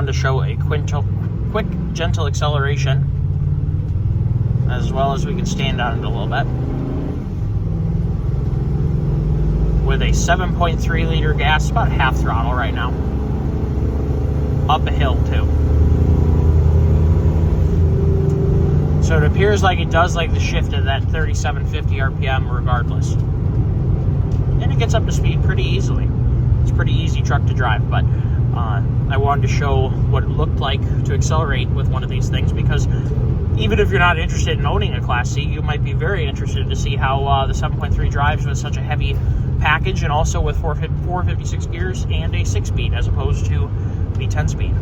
wanted to show a quick, gentle acceleration, as well as we can stand on it a little bit, with a 7.3 liter gas, about half throttle right now, up a hill too. So it appears like it does like the shift at that 3750 RPM regardless. And it gets up to speed pretty easily. It's a pretty easy truck to drive, but I wanted to show what it looked like to accelerate with one of these things, because even if you're not interested in owning a Class C, you might be very interested to see how the 7.3 drives with such a heavy package, and also with 456 gears and a 6-speed as opposed to the 10-speed.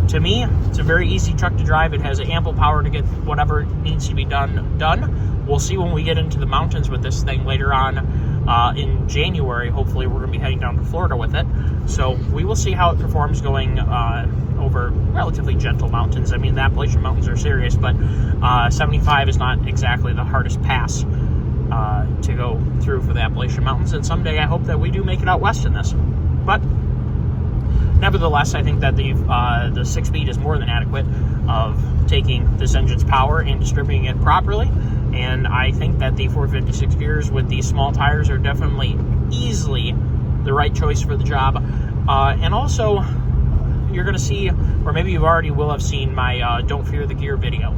To me, it's a very easy truck to drive. It has ample power to get whatever needs to be done. We'll see when we get into the mountains with this thing later on in January. Hopefully, we're going to be heading down to Florida with it. So we will see how it performs going over relatively gentle mountains. I mean, the Appalachian Mountains are serious, but 75 is not exactly the hardest pass to go through for the Appalachian Mountains. And someday I hope that we do make it out west in this. But nevertheless, I think that the 6-speed is more than adequate of taking this engine's power and distributing it properly. And I think that the 456 gears with these small tires are definitely easily the right choice for the job. And also, you're going to see, or maybe you already will have seen my Don't Fear the Gear video.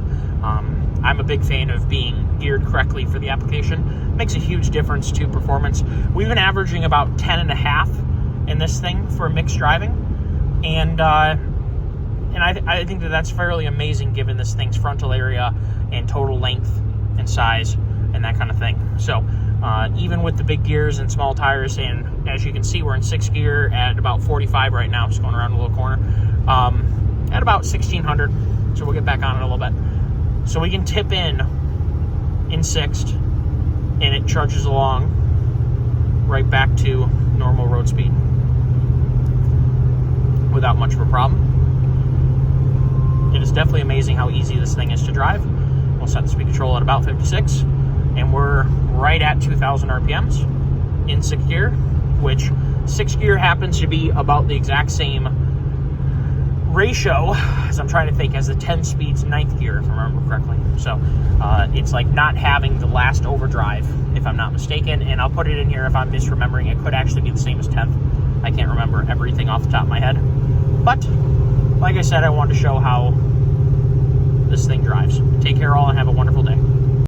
I'm a big fan of being geared correctly for the application. It makes a huge difference to performance. We've been averaging about 10.5 in this thing for mixed driving. And I think that that's fairly amazing given this thing's frontal area and total length and size and that kind of thing. So even with the big gears and small tires, and as you can see, we're in 6th gear at about 45 right now, just going around a little corner, at about 1600. So we'll get back on it a little bit. So we can tip in 6th, and it trudges along right back to normal road speed without much of a problem. It is definitely amazing how easy this thing is to drive. We'll set the speed control at about 56, and we're right at 2,000 RPMs in 6th gear, which 6th gear happens to be about the exact same ratio, as I'm trying to think, as the 10-speed's 9th gear, if I remember correctly. So it's like not having the last overdrive, if I'm not mistaken, and I'll put it in here if I'm misremembering. It could actually be the same as 10th. I can't remember everything off the top of my head. But, like I said, I wanted to show how this thing drives. Take care all and have a wonderful day.